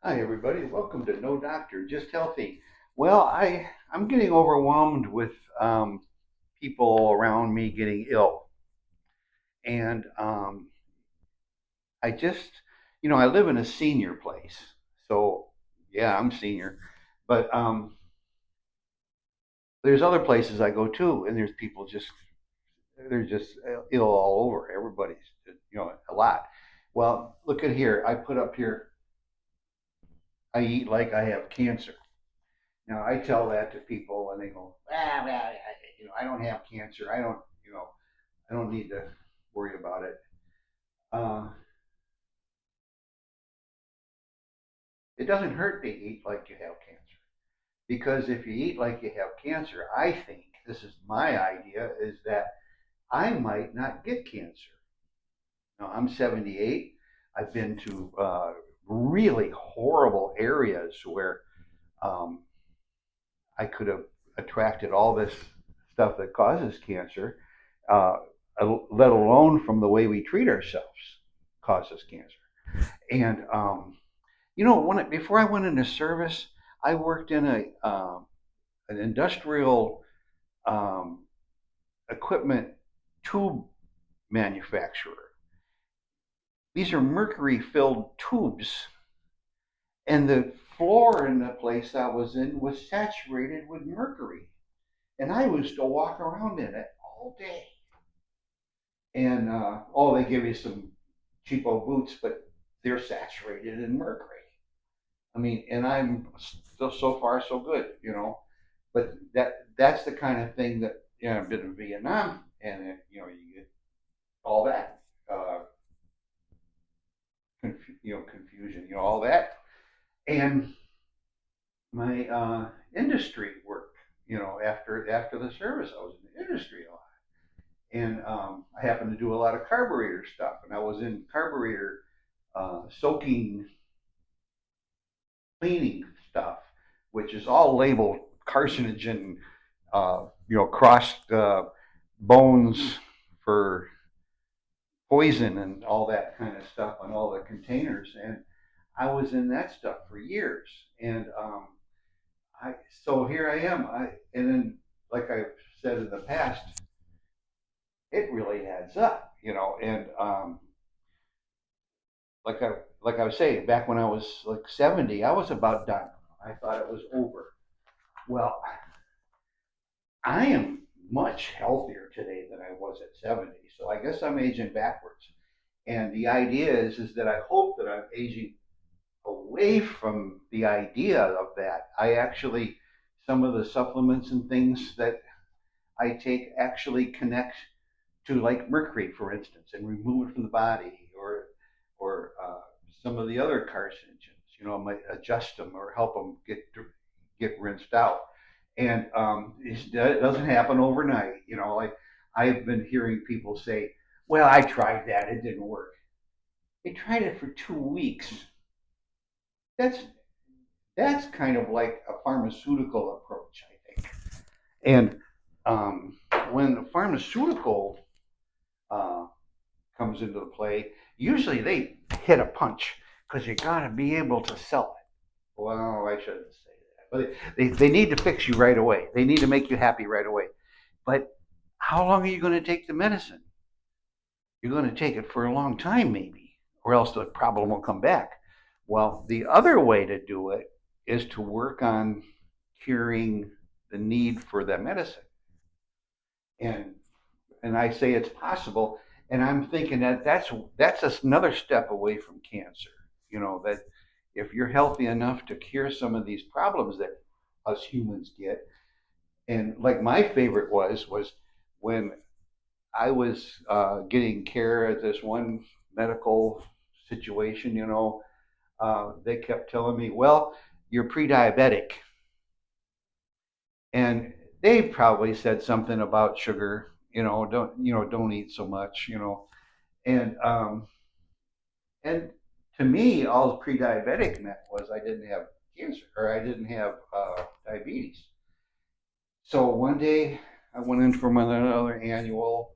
Hi, everybody. Welcome to No Doctor, Just Healthy. Well, I'm getting overwhelmed with people around me getting ill, and I just, I live in a senior place, so yeah, I'm senior, but there's other places I go to, and there's people just they're just ill all over. Everybody's, a lot. Well, look at here. I put up here. I eat like I have cancer. Now I tell that to people, and they go, I don't have cancer. I don't need to worry about it. Uh, it doesn't hurt to eat like you have cancer because if you eat like you have cancer, I think this is my idea is that I might not get cancer. Now I'm 78. I've been to really horrible areas where um, I could have attracted all this stuff that causes cancer, uh, let alone from the way we treat ourselves, causes cancer. And before I went into service, I worked in an industrial um, equipment tube manufacturer. These are mercury-filled tubes, and the floor in the place I was in was saturated with mercury, and I used to walk around in it all day. And they give you some cheapo boots, but they're saturated in mercury. I mean, and I'm still so far so good, But that's the kind of thing that I've been in Vietnam, and you get all that, confusion, all that, and my industry work. After the service, I was in the industry a lot, and I happened to do a lot of carburetor stuff, and I was in carburetor soaking cleaning stuff, which is all labeled carcinogen, crossed bones for poison and all that kind of stuff on all the containers. And I was in that stuff for years. And I so here I am. And then like I've said in the past, it really adds up, And like I was saying, back when I was like 70, I was about done. I thought it was over. Well, I am much healthier today than I was at 70. So I guess I'm aging backwards. And the idea is that I hope that I'm aging away from the idea of that. Some of the supplements and things that I take actually connect to like mercury, for instance, and remove it from the body, or some of the other carcinogens. Might adjust them or help them get rinsed out. And it doesn't happen overnight. Like I've been hearing people say, "Well, I tried that; it didn't work." They tried it for 2 weeks. That's that's kind of like a pharmaceutical approach, I think. And when the pharmaceutical uh, comes into the play, usually they hit a punch because you got to be able to sell it. Well, I shouldn't say that, but they need to fix you right away. They need to make you happy right away. But how long are you going to take the medicine? You're going to take it for a long time, maybe, or else the problem will come back. Well, the other way to do it is to work on curing the need for that medicine. And and I say it's possible. And I'm thinking that that's another step away from cancer. That if you're healthy enough to cure some of these problems that us humans get, and like my favorite was when I was getting care at this one medical situation. They kept telling me, "Well, you're pre-diabetic," and they probably said something about sugar. Don't eat so much. And and to me, all pre-diabetic meant was I didn't have cancer or I didn't have diabetes. So one day I went in for another annual,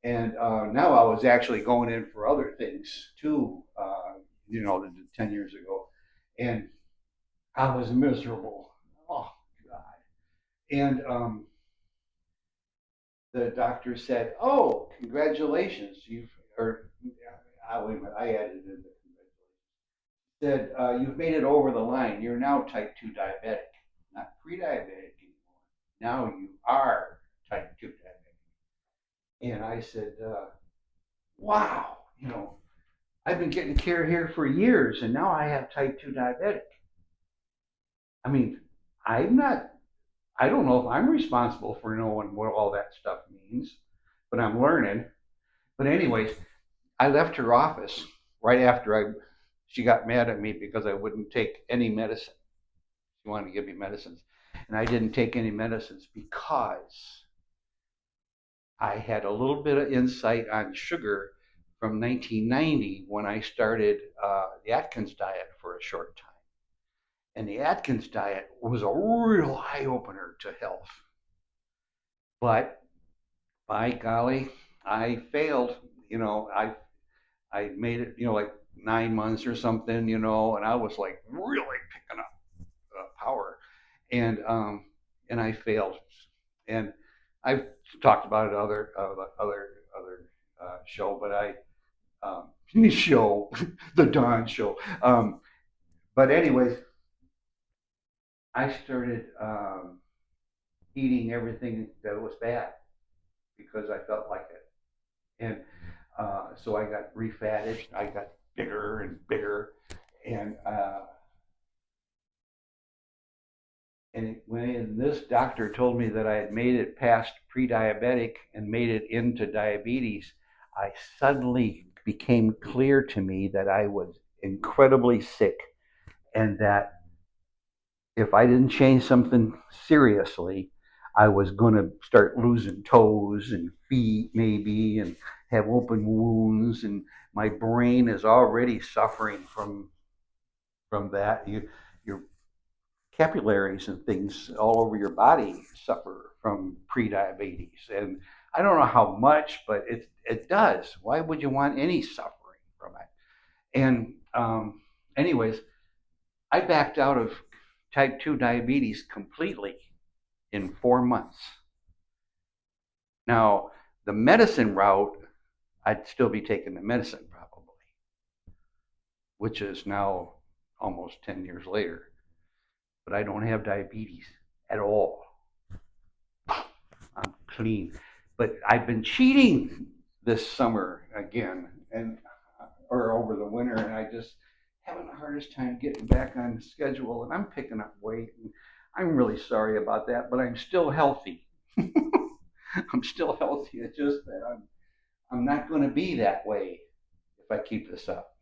and now I was actually going in for other things too. 10 years ago, and I was miserable. Oh God! And the doctor said, "Oh, congratulations! You've or wait a minute, I added in the congratulations. Said you've made it over the line. You're now type 2 diabetic, not pre-diabetic anymore. Now you are type 2 diabetic." And I said, "Wow, I've been getting care here for years, and now I have type 2 diabetic. I mean, I'm not. I don't know if I'm responsible for knowing what all that stuff means, but I'm learning." But anyways, I left her office right after she got mad at me because I wouldn't take any medicine. She wanted to give me medicines, and I didn't take any medicines because I had a little bit of insight on sugar from 1990 when I started the Atkins diet for a short time. And the Atkins diet was a real eye opener to health. But by golly, I failed. I made it, like 9 months or something, and I was like really picking up power, and I failed. And I've talked about it other show, but show the Don show. But anyways, I started eating everything that was bad because I felt like it, and so I got refatted. I got bigger and bigger, and when this doctor told me that I had made it past pre-diabetic and made it into diabetes, I suddenly became clear to me that I was incredibly sick, and that if I didn't change something seriously, I was going to start losing toes and feet, maybe, and have open wounds. And my brain is already suffering from that. Your capillaries and things all over your body suffer from prediabetes, and I don't know how much, but it does. Why would you want any suffering from it? And anyways, I backed out of type 2 diabetes completely in 4 months. Now, the medicine route, I'd still be taking the medicine probably, which is now almost 10 years later. But I don't have diabetes at all. I'm clean. But I've been cheating this summer again, or over the winter, and I just having the hardest time getting back on the schedule, and I'm picking up weight. And I'm really sorry about that, but I'm still healthy. I'm still healthy. It's just that I'm not going to be that way if I keep this up.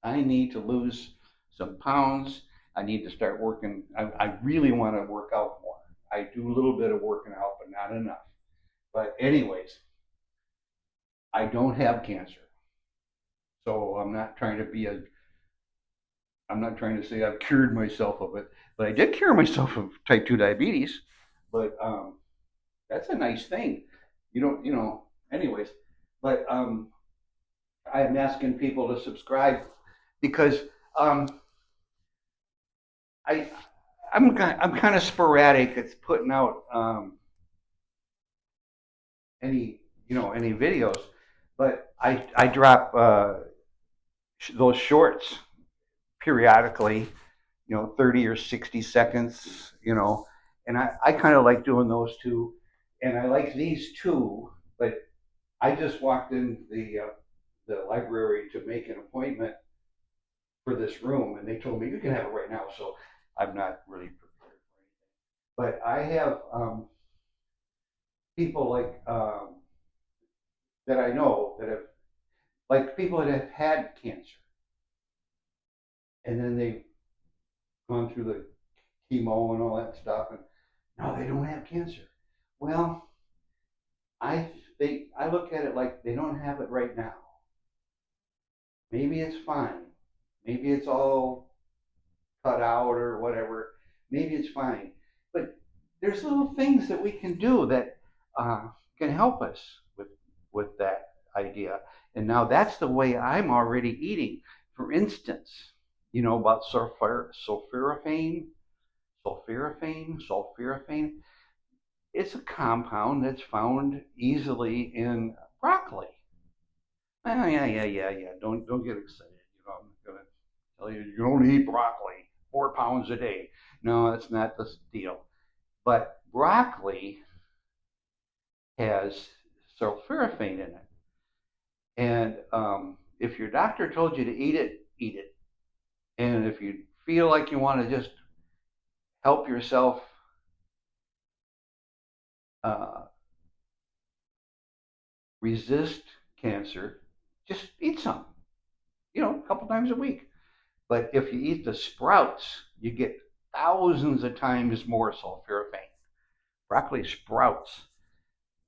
I need to lose some pounds. I need to start working. I really want to work out more. I do a little bit of working out, but not enough. But anyways, I don't have cancer, so I'm not trying to say I've cured myself of it, but I did cure myself of type 2 diabetes. But that's a nice thing. You don't, anyways. But I'm asking people to subscribe because um, I I'm kind of sporadic at putting out any videos, but I drop those shorts periodically, 30 or 60 seconds, and I kind of like doing those too, and I like these too, but I just walked in the library to make an appointment for this room, and they told me you can have it right now, so I'm not really prepared for anything. But I have people like that I know that have like people that have had cancer, and then they've gone through the chemo and all that stuff, and no, they don't have cancer. Well, I look at it like they don't have it right now. Maybe it's fine. Maybe it's all cut out or whatever. Maybe it's fine. But there's little things that we can do that can help us with that idea. And now that's the way I'm already eating. For instance, You know about sulforaphane? Sulforaphane. It's a compound that's found easily in broccoli. Yeah. Don't get excited. I'm gonna tell you you don't eat broccoli 4 pounds a day. No, that's not the deal. But broccoli has sulforaphane in it, and if your doctor told you to eat it, eat it. And if you feel like you want to just help yourself uh, resist cancer, just eat some. A couple times a week. But if you eat the sprouts, you get thousands of times more sulforaphane. Broccoli sprouts,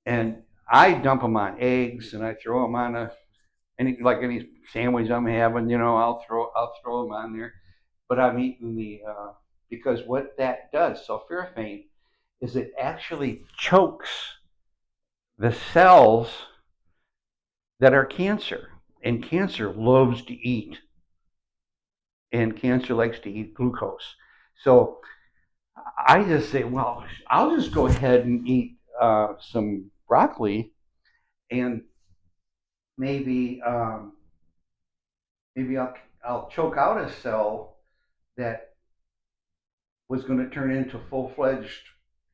and I dump them on eggs, and I throw them on any sandwich I'm having. I'll throw them on there. But I'm eating the because what that does, sulforaphane, is it actually chokes the cells that are cancer, and cancer loves to eat, and cancer likes to eat glucose. So I just say, well, I'll just go ahead and eat some broccoli, and maybe maybe I'll choke out a cell that was going to turn into full-fledged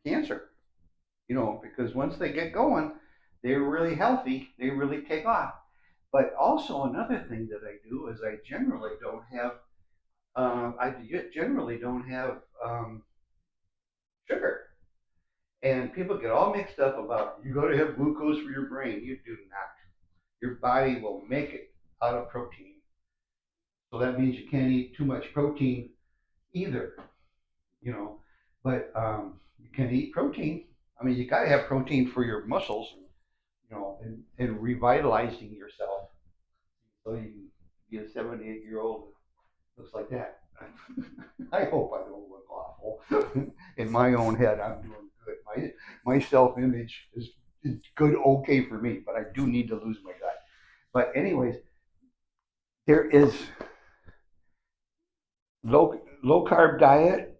cancer. Because once they get going, they're really healthy. They really take off. But also another thing that I do is I generally don't have sugar. And people get all mixed up about you got to have glucose for your brain. You do not. Your body will make it out of protein. So that means you can't eat too much protein either, you know. But you can eat protein. I mean, you got to have protein for your muscles, and revitalizing yourself. So you can be a 78-year-old that looks like that. I hope I don't look awful. In my own head, I'm doing good. My self image is good, okay for me, but I do need to lose my gut. But anyways, there is low carb diet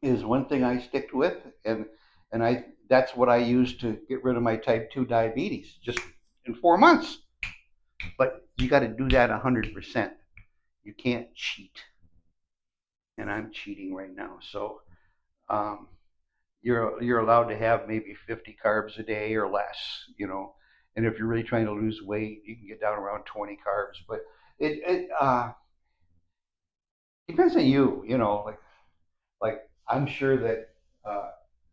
is one thing I stick with, and I that's what I use to get rid of my type 2 diabetes just in 4 months. But you got to do that 100%. You can't cheat, and I'm cheating right now. So um, you're allowed to have maybe 50 carbs a day or less, And if you're really trying to lose weight, you can get down around 20 carbs. But it depends on you, like I'm sure that uh,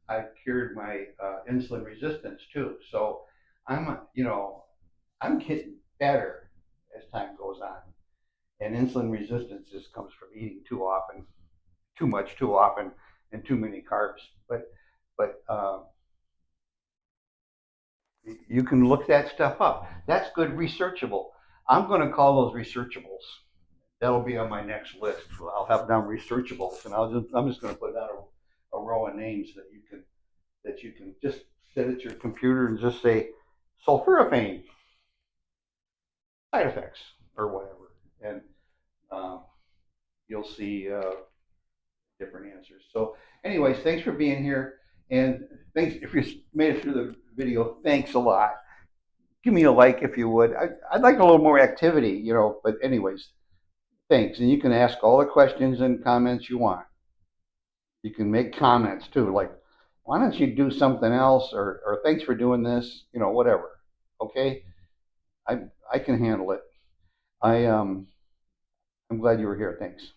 I've cured my insulin resistance too. So I'm getting better as time goes on. And insulin resistance just comes from eating too often, too much, too often, and too many carbs. But you can look that stuff up. That's good researchable. I'm going to call those researchables. That'll be on my next list. I'll have down researchables, and I'm just going to put down a row of names that you can just sit at your computer and just say sulforaphane side effects or whatever, and um, you'll see different answers. So, anyways, thanks for being here, and thanks if you made it through the video. Thanks a lot. Give me a like if you would. I'd like a little more activity, But anyways, thanks, and you can ask all the questions and comments you want. You can make comments too, like, why don't you do something else, or thanks for doing this, whatever. Okay, I can handle it. I'm glad you were here. Thanks.